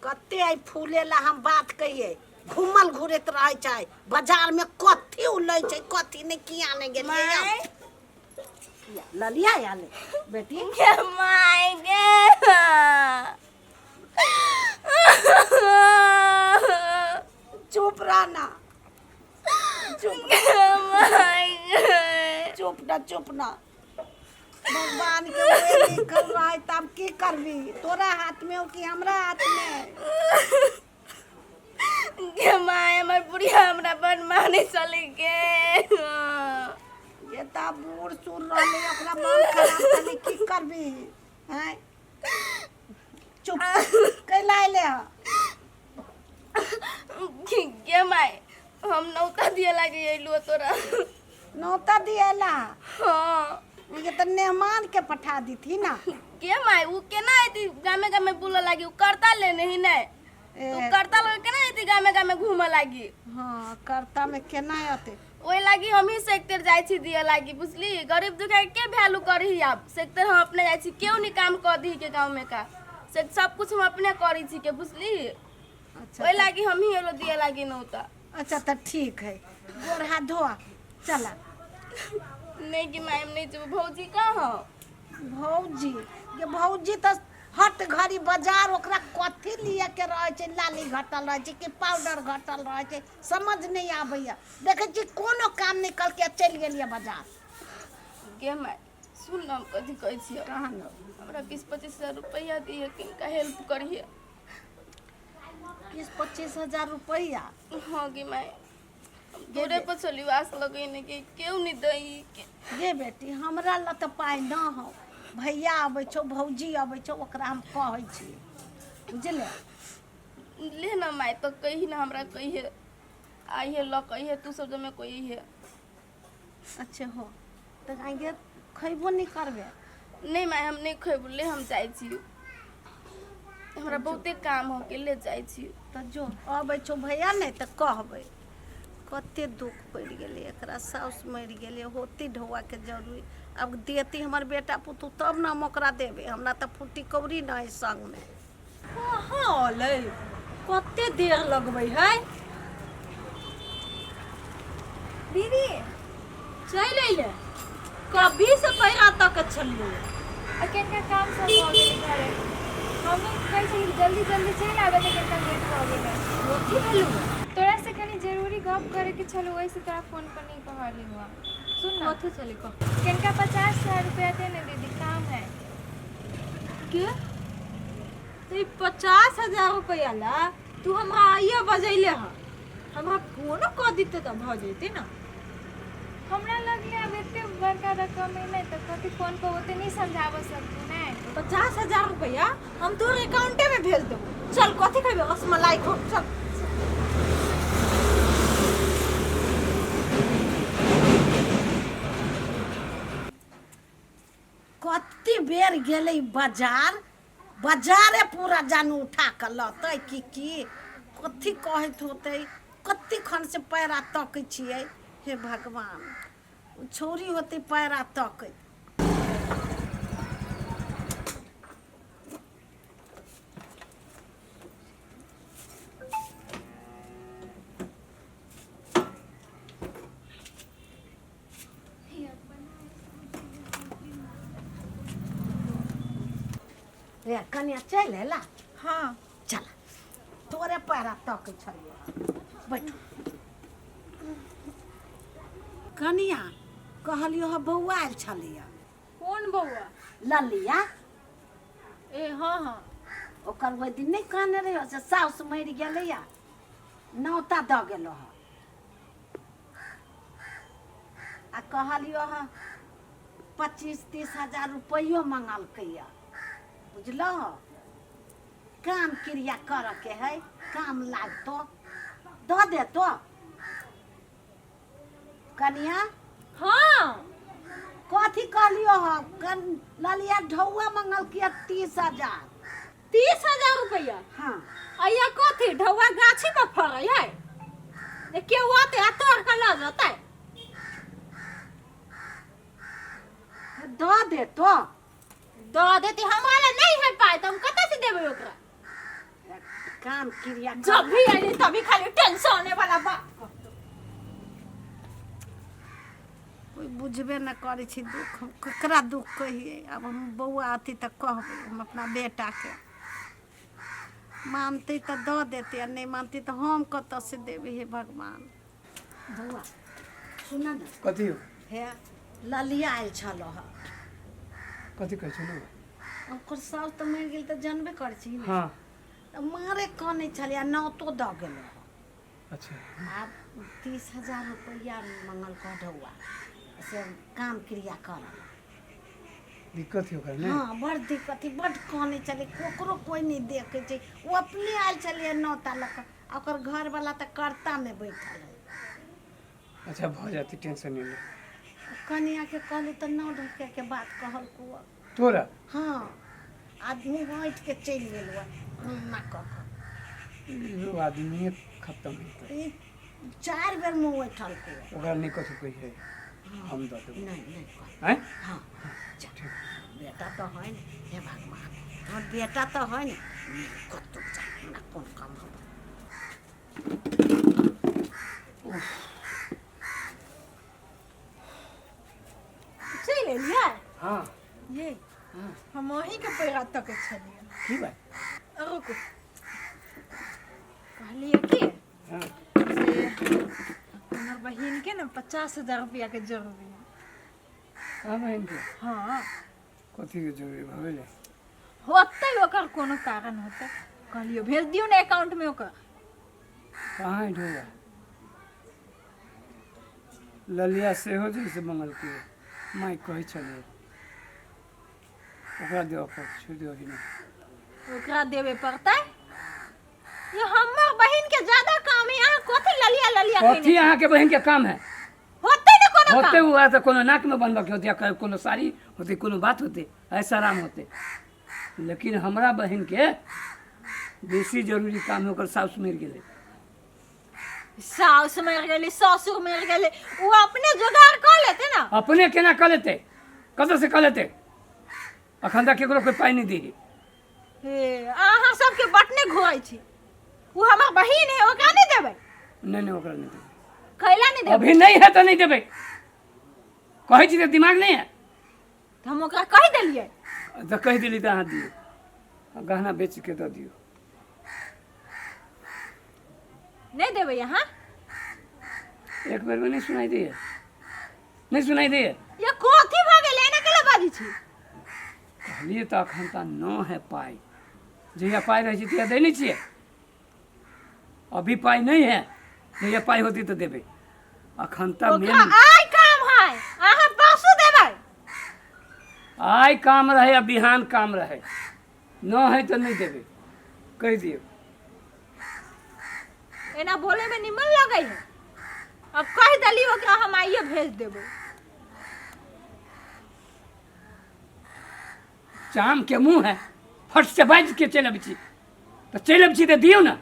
कते आई फूले ला हम बात कहिए घूमल घुरत रहे छै बाजार में कथी उलै छै कथी ने किया ने गेलिए ललिया आले बेटी के माय गे चुप रहना चुप चुप ना भगवान के ओए लिखल रहे तब की करबी तोरा हाथ में हो कि हमरा हाथ में के माय हमर बुढ़िया हमरा बन माने चली गे ये ता बूढ़ सुन रहले ओकरा मन खराब तनी की करबी हैं चुप कैला ले के माय हम नौता दिए लागे एलु तोरा नौता दिएला हां ये तो मेहमान के पठा दी थी ना के माय उ केना आती गामे गामे बुला लागी उ करता ले नहीं ने तू करता लोग केना आती गामे गामे घूमे लागी हां करता में केना आते ओइ लागी हम ही सेक्टर जाई छी दिए लागी बुझली गरीब दुखिया के वैल्यू करही आप सेक्टर हम अपने जाई छी केउ नहीं काम कर दी के गांव में का से सब कुछ हम अपने करी छी के बुझली अच्छा ओइ लागी हम ही एलो दिए लागी नौता अच्छा तो ठीक है गोड़ हाथ धोआ चला नहीं कि मैम नहीं जब भौजी का हो भौजी ये भौजी तो हट घड़ी बाजार ओकरा कथी लिए के रहे छै लाली घटल रहे छै कि पाउडर घटल रहे छै समझ नहीं आबैया देखे छी कोनो काम निकल के चल गेलिए बाजार गे माय सुन हम कथी कहै छी कहां न हमरा 20-25 हजार रुपया दिए किनका हेल्प करिए 20-25 हजार रुपया हां गे माय गोरे पर चली वास लगे ने के केउ नहीं दई के ये बेटी हमरा ल त पाई न हो भैया आबै छौ भौजी आबै छौ ओकरा हम कहै छी बुझले ले ना माय तो कही ना हमरा कहिए आइए ल कहिए तू सब में कोई है अच्छा हो त आगे खइबो नहीं करबे नहीं माय हम नहीं खइबो ले हम जाई छी हमरा बहुते काम हो के ले जाई छी त जो आबै छौ भैया नहीं त कहबै कते दुख पड़ गेले एकरा साउस मर गेले होती ढौआ के जरूरी अब देती हमर बेटा पुतू तब ना ओकरा देबे हमरा त फुटी कौड़ी न है संग में हां ले कते देर लगबै है दीदी चल ले कभी से पैरा तक चलिए अकेन का काम सब हो गेल घरे हम कैसे जल्दी जल्दी चल आवे लेकिन का लेट हो गेल रोटी भेलु तोरा से कनी जरूरी गप करे के छलो वैसे तोरा फोन पर नहीं कहली हुआ सुन ना कथि चले को किनका 50,000 रुपया देने दीदी काम है के ते 50,000 रुपया ला तू हमरा आइए बजैले ह हमरा फोन क दिते त भ जैते ना हमरा लगले अब एते बड़का रकम है नहीं तो कभी फोन पर होते नहीं समझाव सकती ना 50,000 रुपया हम तोर अकाउंटे में भेज देबो चल कथि खइबे रसमलाई खो चल कत्ती बेर गेले बाजार बाजारे पूरा जानू उठा के लतै की कथी कहत होते कत्ती खन से पैरा तक छिए हे भगवान छोरी होते पैरा तक रे कन्या चल ला हां चल तोरे पैरा तक छलिए बैठ कन्या कहलियो ह बौआ आयल छलिए कौन बौआ ललिया ए हां हां ओकर ओइ दिन नहीं कहने रहियो से साउस मरि गेलैया नौता द गेलो ह आ कहलियो ह 25-30 हजार रुपयो मंगल कैया बुझलो काम क्रिया कर के है काम लागतो द दे तो कन्या हां कथी कहलियो ह ललिया ढौआ मंगल किया 30,000 30,000 रुपया हाँ आया कथी ढौआ गाछी में फरै है ने के आते आ तोड़ के ल जतै द दे तो द देती हमारा नहीं है पाए तो हम कत से देबे ओकरा काम क्रिया जब भी आइली तभी खाली टेंशन होने वाला बात करतो। कोई बुझबे न करे छी दुख हम ककरा दुख कहिए। अब हम बउआ अथी तक कहबै हम अपना बेटा के मानते तो दऽ देते आ नहीं मानते तो हम कतऽ से देबै हे भगवान। बउआ सुन न कथी हो हे ललिया आयल छलो ह कथी कहै छौ ओकर साउस तऽ मरि गेल तऽ जानबे करै छी ने। हाँ तऽ मारे कनै छलियै नौतो दऽ गेलै अच्छा आब 30,000 रुपया मंगल कढ़ौआ से काम क्रिया करल। दिक्कत हो कर ने हाँ बड़ दिक्कत है बड़ कनै छलै ककरो कोई नहीं देखे छै। वो अपने आयल छलियै नौता लऽ कऽ ओकर घर वाला तऽ कर्ता में बैठल है। अच्छा भ जाती टेंशन नहीं ले कनिया के कहलू तऽ नौ ढके के बात कहल को तोरा हाँ आदमी बैठ के चलि गेल ना कह यो आदमी खत्म है ई 4 बेर मुँह उठल को ओकरा नहीं कथी कहिए हम दऽ देबै नहीं कह हैं हाँ जा। बेटा तो है न हे भगवान हमर बेटा तो है न कतौ जा हमरा कोन काम हो। चल एलिया हाँ ये हाँ हम वहीं के पैरा तक छलिए। की बात रुको कहलिए कि हाँ से हमर बहिन के ना 50,000 रुपया के जरूरी है। हाँ बहन के हाँ कथी के जरूरी भ गेलै होते ओकर कोनो कारण होते कहलियो भेज दियो ना अकाउंट में ओकर। कहाँ ढोगा ललिया सेहो जैसे मंगल के माई कहै छलै ओकरा देबऽ पड़त छोड़ि दियौ कि नहीं ओकरा देवे पड़ता ये हमर बहिन के ज्यादा काम है। यहाँ कथी ललिया ललिया कथी अहाँ के बहन के काम है होते ना कोनो होते काम। हुआ तो कोनो नाक में बनबऽ के होते या कोनो साड़ी होते कोनो बात होते ऐसा आराम होते। लेकिन हमरा बहन के बेसी जरूरी काम है ओकर साउस मरि गेलै सास मर गेली ससुर मर गेले वो अपने जुगाड़ कर लेते ना। अपने केना कऽ लेतै कतऽ से कऽ लेतै अखन तक केकरो कोई पाइ नहीं दी हे अहाँ सबके बटने घुराई छी वो हमर बहिन है ओकरा नहीं देबै नहीं नहीं ओकरा नहीं देबै कैला नहीं देबै अभी नहीं है तो नहीं देबै कहै छी तऽ दिमाग नहीं है तो हम ओकरा कह देलिए तो कह दिली तो अहाँ दियौ गहना बेच के दऽ दियौ नहीं देबै यहाँ एक बेर में नहीं सुनाई दैए नहीं सुनाई दैए ये कथी भ गेलै एना केला बाजी छी। कहलिए तो अखन तऽ न है पाई जहिया पाई रहे छै तहिया दै नहीं छियै अभी पाई नहीं है जहिया पाई होती तो देबै अखन तऽ ओकरा मेन आइ काम है अहाँ परसू देबै। आइ काम रहे या बिहान काम रहे न है तो नहीं देबै कह दियौ एना बोले में निमन लगे है अब कह दली ओकरा हम आइए भेज देबै। चाम के मुँह है फट से बाज के चल अबै छी तो चल अबै छी तो दियौ ना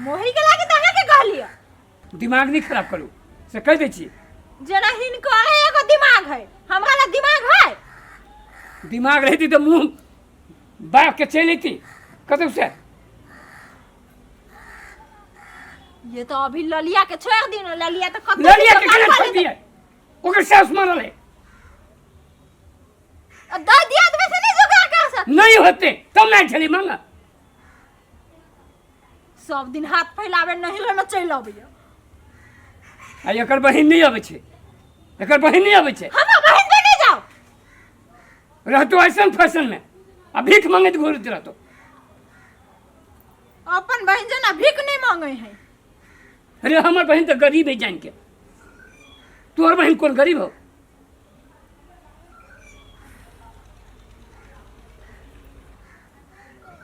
मोही के लागे त अहाँ के कहलिए दिमाग नहीं खराब करू से कह दै छी जना हिनको है एगो दिमाग है हमरा ला दिमाग है। दिमाग रहती तो मुँह बाग के चल अती कतौ से ये तो अभी ललिया के छोड़ दी ना ललिया तो कतौ लड़िया के केना छोड़ दिए ओकर सास मरल है दे दिया तो वैसे नहीं जुगाड़ कर सक नहीं होते तब नहीं चली मांगा सब दिन हाथ फैलावे नहीं रहना चल अबैया आ एकर बहिन नहीं अबै छै एकर बहिन नहीं अबै छै हम बहन देने जाओ रहतो ऐसन फैशन में आ भीख मांगैत घूरत रहतो अपन बहन जना भीख नहीं मांगे हैं। अरे हमर बहन तो गरीब है जान के तोहर बहन कौन गरीब हो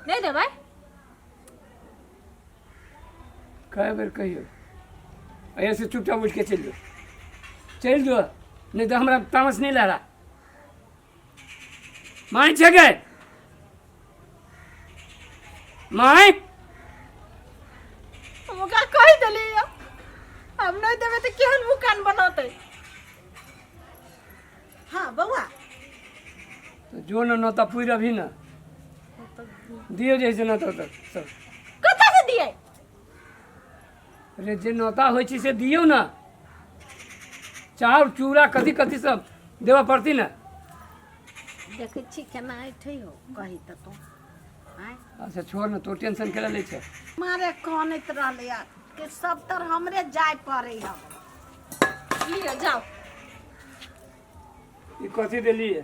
नहीं दे भाई कई बेर कहियो ऐसे चुपचाप उठ के चल जो नहीं तो हमरा तामस नहीं ला रहा माई जगह माई हम ओकरा कह देली हम नहीं देवे तो केहन मुकान बनाते। हाँ बउआ तो जो न नौता पूरी अभी न तो दियो जैसे न तो सब कतऽ से दिए अरे जे नौता होइ छै से दियौ ना चाउर चूड़ा कथी कथी सब देबऽ पड़ती ना देखै छी केना ऐठै हो कही तऽ तू आय अच्छा छोड़ ना तो टेंशन केला लै छै मारे कानैत रहलै आ कि सब तर हमरे जाय पड़ै हम लियो जाओ ई कथी देलिए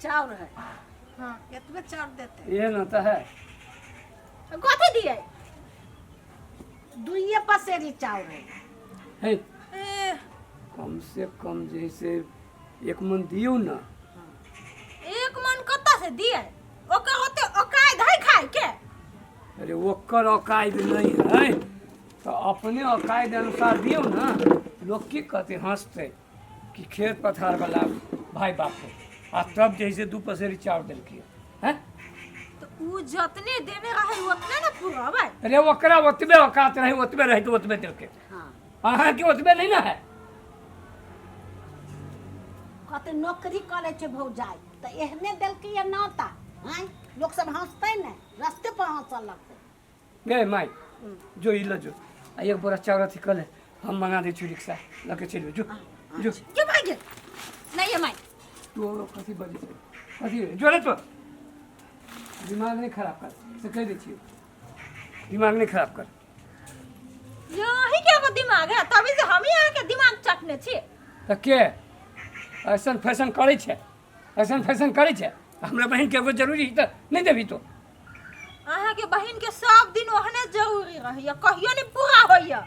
चाउर है हाँ एतबे चाउर देते ये नौता है कथी दिए दुइये पसेरी चाउर है है ए, कम से कम जैसे एक मन दियौ ना एक मन कतऽ से दिए ओकर ओते औकात है खाए के अरे ओकर औकात नहीं है तो अपने औकात अनुसार दियौ ना लोग की कहते हंसते कि खेत पथार वाला भाई बाप है आ तब जैसे 2 पसेरी चाउर दिलखिए हैं तो उ जतने देने रहे उतने ना पूरा भाई अरे ओकरा ओतबे औकात रही ओतबे रही तो ओतबे दिलके हाँ अहाँ के ओतबे नहीं ना है कहते नौकरी करे छै भौजाई तऽ एहने देलकै या नौता आय लोग सब हंसतै ने रास्ते पर हंसऽ लगतै गे माई जो इला जो आ एक बोरा चाउर अथी कले हम मंगा दै छी रिक्शा लके चलियो जो जो के भाई गे नहीं है माई तू कथी बजे छै कथी जो रे तो दिमाग नहीं खराब कर से कह दै छी दिमाग नहीं खराब कर यही के एगो दिमाग है तभी से हम ही यहाँ के दिमाग चटने छी तऽ के ऐसन फैशन करै छै ऐसन फैशन करै छै हमरा बहन के एगो जरूरी है तऽ नहीं देबी तो अहाँ के बहन के सब दिन ओहने जरूरी रहिए कहियो नहीं पूरा होइए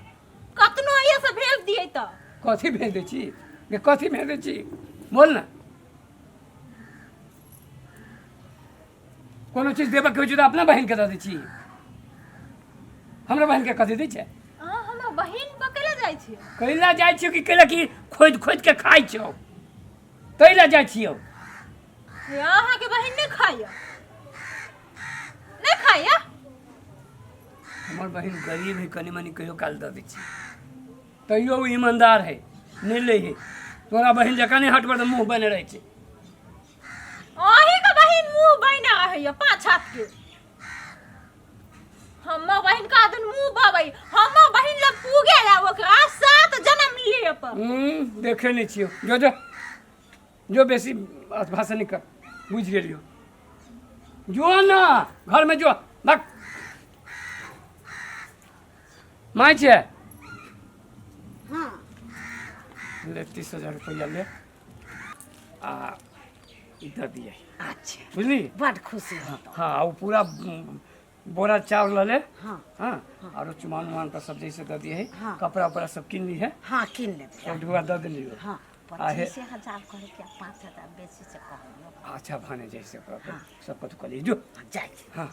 कतनो आइए से भेज दिए तो कथी भेज दै छी गे कथी भेज दै छी बोल ना कोनो चीज देबऽ के होइ छै तऽ अपना बहन के दऽ दै छी हमरा बहन के कथी दै छै हमरा बहन पकड़े जाइ छी कैला जाइ छियो कि कैला कि खोद खोद के खाइ छियो तैला जाइ छियो अहाँ के बहन नहीं खाइए नहीं खाइए हमर बहन गरीब है कनी मनी कहियो काल दऽ दै छी तैयो ओ ईमानदार है नहीं ले है तोरा बहन जकाँ नहीं हट पर तऽ मुँह बने रहै छै अही के बहन मुंह बना रही है 5 हाथ के हमर बहन का दिन मुंह बाबै हमर बहन लग पूगे जा ओकरा 7 जन्म लिए पर देखे नहीं छियो जो जो जो बेसी भाषा नहीं कर बुझ गेलियो जो ना घर में जो भक माय छै हाँ ले 30,000 रुपया ले आ इधर दिए अच्छा बुझली बड़ खुशी होता हाँ वो पूरा बोरा चावल ले हाँ हाँ और चुमान उमान पर सब जैसे दे दिए है हाँ। कपड़ा उपड़ा सब किन ली है हाँ किन लेते एक ढुआ दे दिली हाँ आहे। 25,000 कहे क्या 5,000 बेसी से कहलियो अच्छा भने जैसे हाँ। सब कुछ कर ली जो जाए हाँ